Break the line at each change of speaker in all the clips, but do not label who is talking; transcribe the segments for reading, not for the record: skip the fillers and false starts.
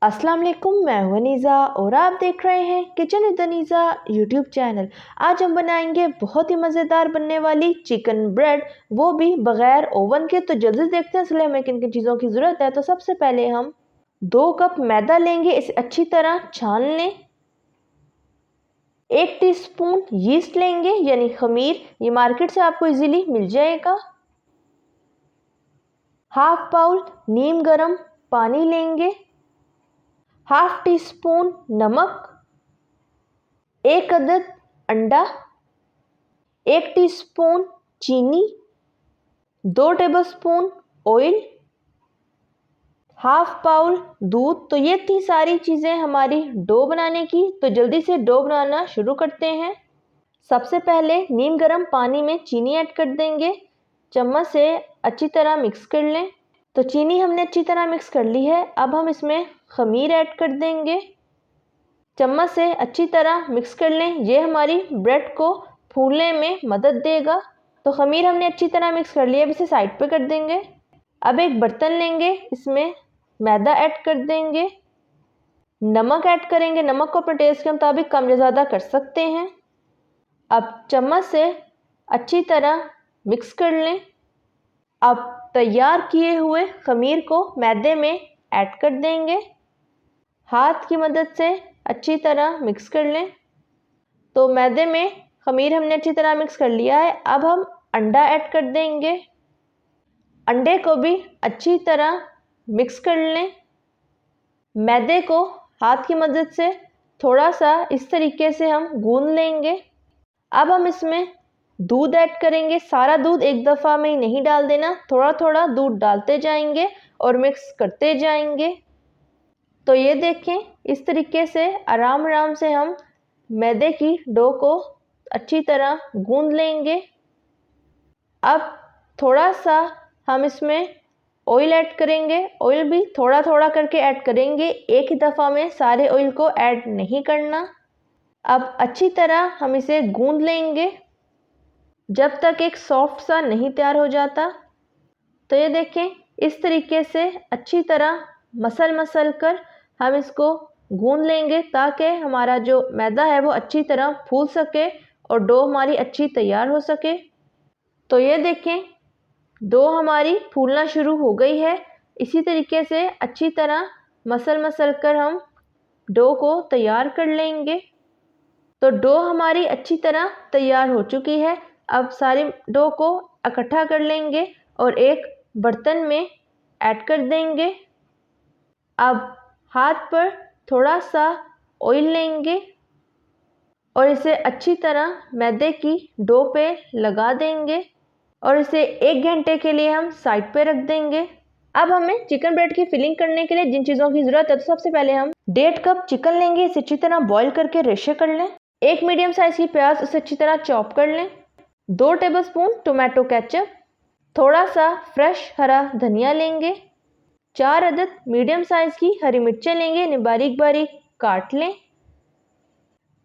अस्सलाम वालेकुम, मैं हूं अनीज़ा और आप देख रहे हैं kitchen with Aniza YouTube channel. आज हम बनाएंगे बहुत ही मज़ेदार बनने वाली चिकन ब्रेड, वो भी बग़ैर ओवन के। तो जल्दी से देखते हैं इसलिए हमें किन किन चीज़ों की ज़रूरत है। तो सबसे पहले हम 2 कप मैदा लेंगे, इसे अच्छी तरह छान लें। 1 टीस्पून यीस्ट लेंगे यानी खमीर, ये मार्केट से आपको इजीली मिल जाएगा। हाफ बाउल नीम गर्म पानी लेंगे, हाफ टी स्पून नमक, 1 अदद अंडा, 1 टीस्पून चीनी, 2 टेबलस्पून ऑयल, हाफ बाउल दूध। तो ये थी सारी चीज़ें हमारी डो बनाने की। तो जल्दी से डो बनाना शुरू करते हैं। सबसे पहले नीम गर्म पानी में चीनी ऐड कर देंगे, चम्मच से अच्छी तरह मिक्स कर लें। तो चीनी हमने अच्छी तरह मिक्स कर ली है। अब हम इसमें खमीर ऐड कर देंगे, चम्मच से अच्छी तरह मिक्स कर लें। ये हमारी ब्रेड को फूलने में मदद देगा। तो खमीर हमने अच्छी तरह मिक्स कर लिया, अब इसे साइड पे कर देंगे। अब एक बर्तन लेंगे, इसमें मैदा ऐड कर देंगे, नमक ऐड करेंगे। नमक को अपने टेस्ट के मुताबिक कम या ज़्यादा कर सकते हैं। अब चम्मच से अच्छी तरह मिक्स कर लें। अब तैयार किए हुए खमीर को मैदे में ऐड कर देंगे, हाथ की मदद से अच्छी तरह मिक्स कर लें। तो मैदे में खमीर हमने अच्छी तरह मिक्स कर लिया है। अब हम अंडा ऐड कर देंगे, अंडे को भी अच्छी तरह मिक्स कर लें। मैदे को हाथ की मदद से थोड़ा सा इस तरीके से हम गूंद लेंगे। अब हम इसमें दूध ऐड करेंगे। सारा दूध एक दफ़ा में ही नहीं डाल देना, थोड़ा थोड़ा दूध डालते जाएंगे और मिक्स करते जाएंगे। तो ये देखें, इस तरीके से आराम आराम से हम मैदे की डो को अच्छी तरह गूंद लेंगे। अब थोड़ा सा हम इसमें ऑयल ऐड करेंगे। ऑयल भी थोड़ा थोड़ा करके ऐड करेंगे, एक ही दफ़ा में सारे ऑयल को ऐड नहीं करना। अब अच्छी तरह हम इसे गूंद लेंगे जब तक एक सॉफ्ट सा नहीं तैयार हो जाता। तो ये देखें, इस तरीके से अच्छी तरह मसल कर हम इसको गूंद लेंगे ताकि हमारा जो मैदा है वो अच्छी तरह फूल सके और डो हमारी अच्छी तैयार हो सके। तो ये देखें, डो हमारी फूलना शुरू हो गई है। इसी तरीके से अच्छी तरह मसल कर हम डो को तैयार कर लेंगे। तो डो हमारी अच्छी तरह तैयार हो चुकी है। अब सारी डो को इकट्ठा कर लेंगे और एक बर्तन में ऐड कर देंगे। अब हाथ पर थोड़ा सा ऑयल लेंगे और इसे अच्छी तरह मैदे की डो पे लगा देंगे और इसे 1 घंटे के लिए हम साइड पे रख देंगे। अब हमें चिकन ब्रेड की फिलिंग करने के लिए जिन चीज़ों की ज़रूरत है, तो सबसे पहले हम 1.5 कप चिकन लेंगे, इसे अच्छी तरह बॉईल करके रेशे कर लें। 1 मीडियम साइज़ की प्याज, उसे अच्छी तरह चॉप कर लें। 2 टेबलस्पून टोमेटो केचप, थोड़ा सा फ्रेश हरा धनिया लेंगे। 4 अदद मीडियम साइज़ की हरी मिर्चें लेंगे, इन्हें बारीक बारीक काट लें।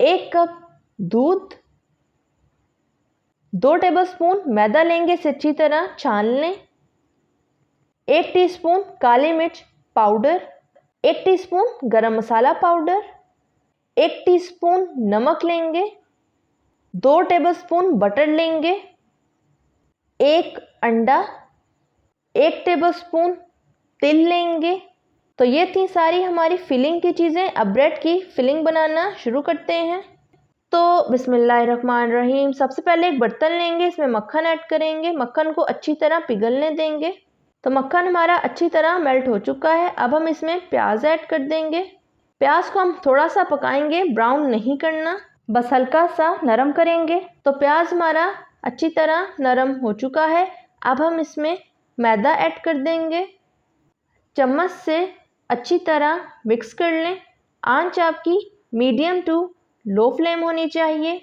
1 कप दूध, 2 टेबलस्पून मैदा लेंगे, इसे अच्छी तरह छान लें। 1 टीस्पून काली मिर्च पाउडर, 1 टीस्पून गरम मसाला पाउडर, 1 टीस्पून नमक लेंगे, 2 टेबलस्पून बटर लेंगे, 1 अंडा, 1 टेबलस्पून तिल लेंगे। तो ये थी सारी हमारी फिलिंग की चीज़ें। अब ब्रेड की फिलिंग बनाना शुरू करते हैं। तो बिस्मिल्लाहिर्रहमानिर्रहीम, सबसे पहले एक बर्तन लेंगे, इसमें मक्खन ऐड करेंगे। मक्खन को अच्छी तरह पिघलने देंगे। तो मक्खन हमारा अच्छी तरह मेल्ट हो चुका है। अब हम इसमें प्याज ऐड कर देंगे। प्याज को हम थोड़ा सा पकाएंगे, ब्राउन नहीं करना, बस हल्का सा नरम करेंगे। तो प्याज हमारा अच्छी तरह नरम हो चुका है। अब हम इसमें मैदा ऐड कर देंगे, चम्मच से अच्छी तरह मिक्स कर लें। आंच आपकी मीडियम टू लो फ्लेम होनी चाहिए।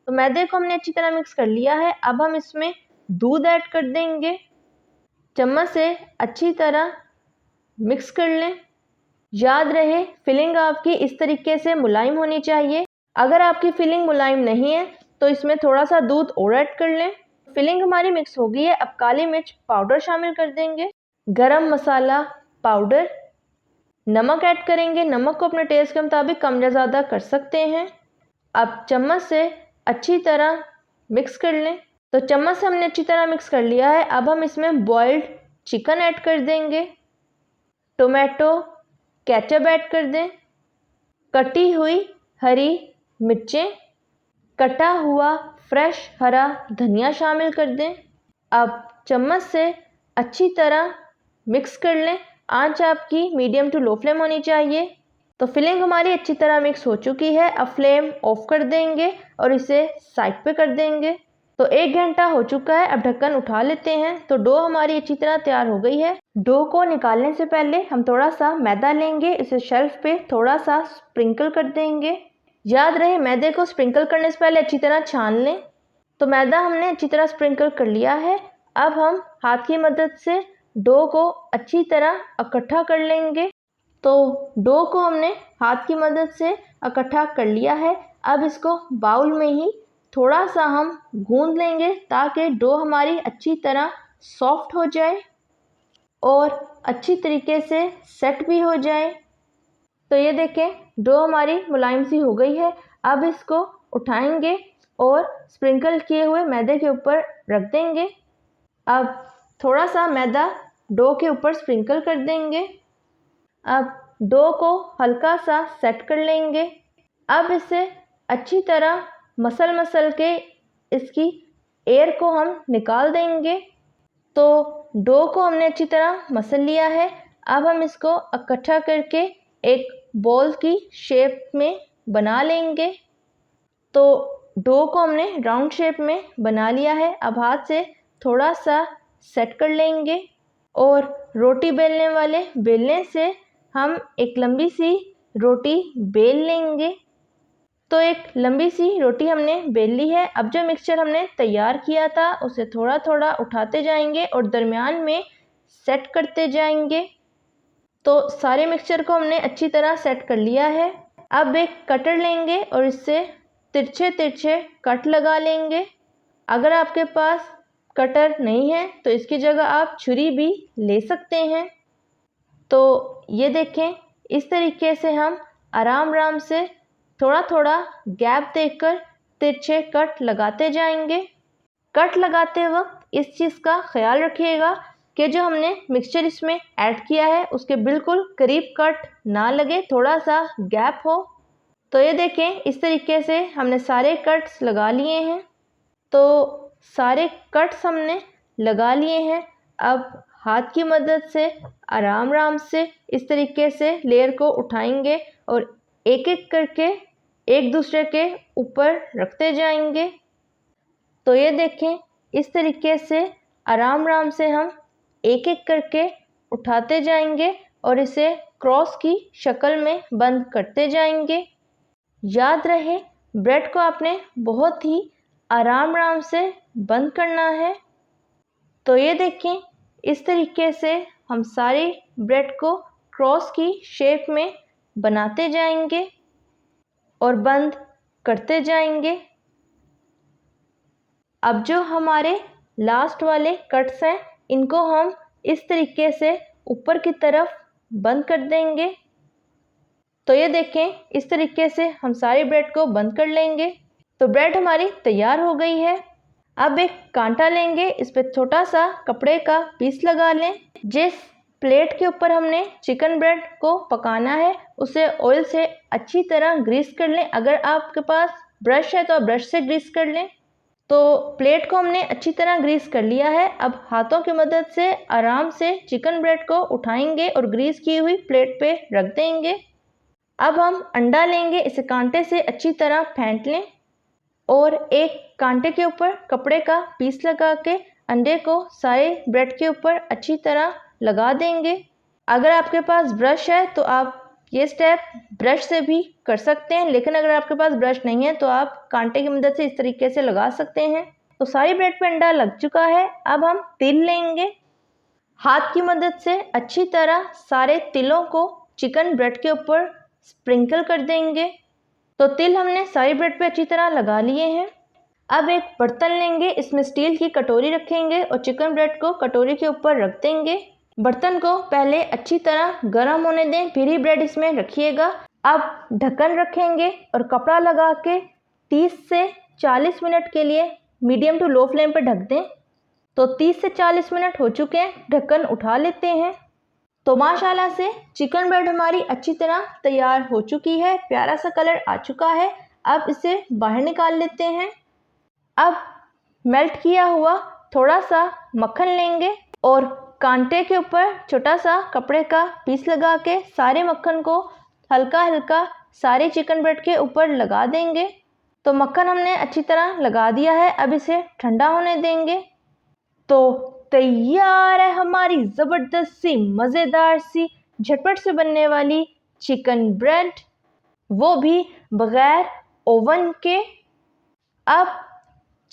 तो मैदे को हमने अच्छी तरह मिक्स कर लिया है। अब हम इसमें दूध ऐड कर देंगे, चम्मच से अच्छी तरह मिक्स कर लें। याद रहे, फिलिंग आपकी इस तरीके से मुलायम होनी चाहिए। अगर आपकी फिलिंग मुलायम नहीं है तो इसमें थोड़ा सा दूध और ऐड कर लें। फिलिंग हमारी मिक्स हो गई है। अब काली मिर्च पाउडर शामिल कर देंगे, गरम मसाला पाउडर, नमक ऐड करेंगे। नमक को अपने टेस्ट के मुताबिक कम या ज़्यादा कर सकते हैं। अब चम्मच से अच्छी तरह मिक्स कर लें। तो चम्मच से हमने अच्छी तरह मिक्स कर लिया है। अब हम इसमें बॉइल्ड चिकन ऐड कर देंगे, टोमेटो केचप ऐड कर दें, कटी हुई हरी मिर्चें, कटा हुआ फ्रेश हरा धनिया शामिल कर दें। अब चम्मच से अच्छी तरह मिक्स कर लें। आंच आपकी मीडियम टू लो फ्लेम होनी चाहिए। तो फिलिंग हमारी अच्छी तरह मिक्स हो चुकी है। अब फ्लेम ऑफ कर देंगे और इसे साइड पे कर देंगे। तो 1 घंटा हो चुका है। अब ढक्कन उठा लेते हैं। तो डो हमारी अच्छी तरह तैयार हो गई है। डो को निकालने से पहले हम थोड़ा सा मैदा लेंगे, इसे शेल्फ पे थोड़ा सा स्प्रिंकल कर देंगे। याद रहे मैदे को स्प्रिंकल करने से पहले अच्छी तरह छान लें। तो मैदा हमने अच्छी तरह स्प्रिंकल कर लिया है। अब हम हाथ की मदद से डो को अच्छी तरह इकट्ठा कर लेंगे। तो डो को हमने हाथ की मदद से इकट्ठा कर लिया है। अब इसको बाउल में ही थोड़ा सा हम गूंद लेंगे ताकि डो हमारी अच्छी तरह सॉफ्ट हो जाए और अच्छी तरीके से सेट भी हो जाए। तो ये देखें डो हमारी मुलायम सी हो गई है। अब इसको उठाएंगे और स्प्रिंकल किए हुए मैदे के ऊपर रख देंगे। अब थोड़ा सा मैदा डो के ऊपर स्प्रिंकल कर देंगे। अब डो को हल्का सा सेट कर लेंगे। अब इसे अच्छी तरह मसल के इसकी एयर को हम निकाल देंगे। तो डो को हमने अच्छी तरह मसल लिया है। अब हम इसको इकट्ठा करके एक बॉल की शेप में बना लेंगे। तो डो को हमने राउंड शेप में बना लिया है। अब हाथ से थोड़ा सा सेट कर लेंगे और रोटी बेलने वाले बेलने से हम एक लंबी सी रोटी बेल लेंगे। तो एक लंबी सी रोटी हमने बेल ली है। अब जो मिक्सचर हमने तैयार किया था उसे थोड़ा थोड़ा उठाते जाएंगे और दरमियान में सेट करते जाएंगे। तो सारे मिक्सचर को हमने अच्छी तरह सेट कर लिया है। अब एक कटर लेंगे और इससे तिरछे तिरछे कट लगा लेंगे। अगर आपके पास कटर नहीं है तो इसकी जगह आप छुरी भी ले सकते हैं। तो ये देखें इस तरीके से हम आराम से थोड़ा थोड़ा गैप देकर तिरछे कट लगाते जाएंगे। कट लगाते वक्त इस चीज़ का ख्याल रखिएगा कि जो हमने मिक्सचर इसमें ऐड किया है उसके बिल्कुल करीब कट ना लगे, थोड़ा सा गैप हो। तो ये देखें इस तरीके से हमने सारे कट्स लगा लिए हैं। तो सारे कट्स हमने लगा लिए हैं। अब हाथ की मदद से आराम से इस तरीके से लेयर को उठाएंगे और एक एक करके एक दूसरे के ऊपर रखते जाएंगे। तो ये देखें इस तरीके से आराम से हम एक एक करके उठाते जाएंगे और इसे क्रॉस की शक्ल में बंद करते जाएंगे। याद रहे ब्रेड को आपने बहुत ही आराम से बंद करना है। तो ये देखें इस तरीके से हम सारी ब्रेड को क्रॉस की शेप में बनाते जाएंगे और बंद करते जाएंगे। अब जो हमारे लास्ट वाले कट्स हैं इनको हम इस तरीके से ऊपर की तरफ बंद कर देंगे। तो ये देखें इस तरीके से हम सारी ब्रेड को बंद कर लेंगे। तो ब्रेड हमारी तैयार हो गई है। अब एक कांटा लेंगे, इस पर छोटा सा कपड़े का पीस लगा लें। जिस प्लेट के ऊपर हमने चिकन ब्रेड को पकाना है उसे ऑयल से अच्छी तरह ग्रीस कर लें। अगर आपके पास ब्रश है तो आप ब्रश से ग्रीस कर लें। तो प्लेट को हमने अच्छी तरह ग्रीस कर लिया है। अब हाथों की मदद से आराम से चिकन ब्रेड को उठाएंगे और ग्रीस की हुई प्लेट पे रख देंगे। अब हम अंडा लेंगे, इसे कांटे से अच्छी तरह फेंट लें और एक कांटे के ऊपर कपड़े का पीस लगा के अंडे को सारे ब्रेड के ऊपर अच्छी तरह लगा देंगे। अगर आपके पास ब्रश है तो आप ये स्टेप ब्रश से भी कर सकते हैं, लेकिन अगर आपके पास ब्रश नहीं है तो आप कांटे की मदद से इस तरीके से लगा सकते हैं। तो सारी ब्रेड पे अंडा लग चुका है। अब हम तिल लेंगे, हाथ की मदद से अच्छी तरह सारे तिलों को चिकन ब्रेड के ऊपर स्प्रिंकल कर देंगे। तो तिल हमने सारी ब्रेड पे अच्छी तरह लगा लिए हैं। अब एक बर्तन लेंगे, इसमें स्टील की कटोरी रखेंगे और चिकन ब्रेड को कटोरी के ऊपर रख देंगे। बर्तन को पहले अच्छी तरह गर्म होने दें, फिर ही ब्रेड इसमें रखिएगा। अब ढक्कन रखेंगे और कपड़ा लगा के 30 से 40 मिनट के लिए मीडियम टू लो फ्लेम पर ढक दें। तो 30 से 40 मिनट हो चुके हैं, ढक्कन उठा लेते हैं। तो माशाल्लाह से चिकन ब्रेड हमारी अच्छी तरह तैयार हो चुकी है, प्यारा सा कलर आ चुका है। अब इसे बाहर निकाल लेते हैं। अब मेल्ट किया हुआ थोड़ा सा मक्खन लेंगे और कांटे के ऊपर छोटा सा कपड़े का पीस लगा के सारे मक्खन को हल्का हल्का सारे चिकन ब्रेड के ऊपर लगा देंगे। तो मक्खन हमने अच्छी तरह लगा दिया है, अब इसे ठंडा होने देंगे। तो तैयार है हमारी ज़बरदस्त सी मज़ेदार सी झटपट से बनने वाली चिकन ब्रेड, वो भी बग़ैर ओवन के। अब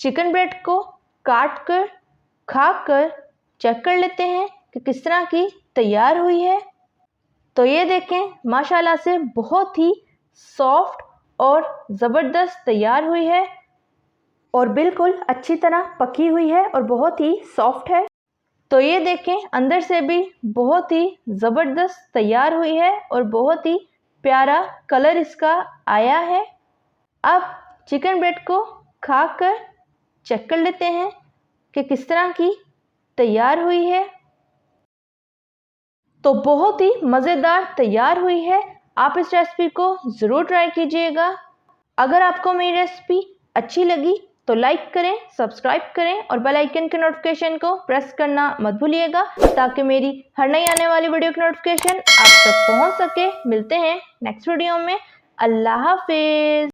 चिकन ब्रेड को काट कर खा कर चेक कर लेते हैं कि किस तरह की तैयार हुई है। तो ये देखें माशाल्लाह से बहुत ही सॉफ्ट और ज़बरदस्त तैयार हुई है और बिल्कुल अच्छी तरह पकी हुई है और बहुत ही सॉफ्ट है। तो ये देखें अंदर से भी बहुत ही ज़बरदस्त तैयार हुई है और बहुत ही प्यारा कलर इसका आया है। अब चिकन ब्रेड को खाकर चेक कर लेते हैं कि किस तरह की तैयार हुई है। तो बहुत ही मज़ेदार तैयार हुई है। आप इस रेसिपी को ज़रूर ट्राई कीजिएगा। अगर आपको मेरी रेसिपी अच्छी लगी तो लाइक करें, सब्सक्राइब करें और बेल आइकन के नोटिफिकेशन को प्रेस करना मत भूलिएगा ताकि मेरी हर नई आने वाली वीडियो की नोटिफिकेशन आप तक पहुंच सके। मिलते हैं नेक्स्ट वीडियो में। अल्लाह हाफिज़।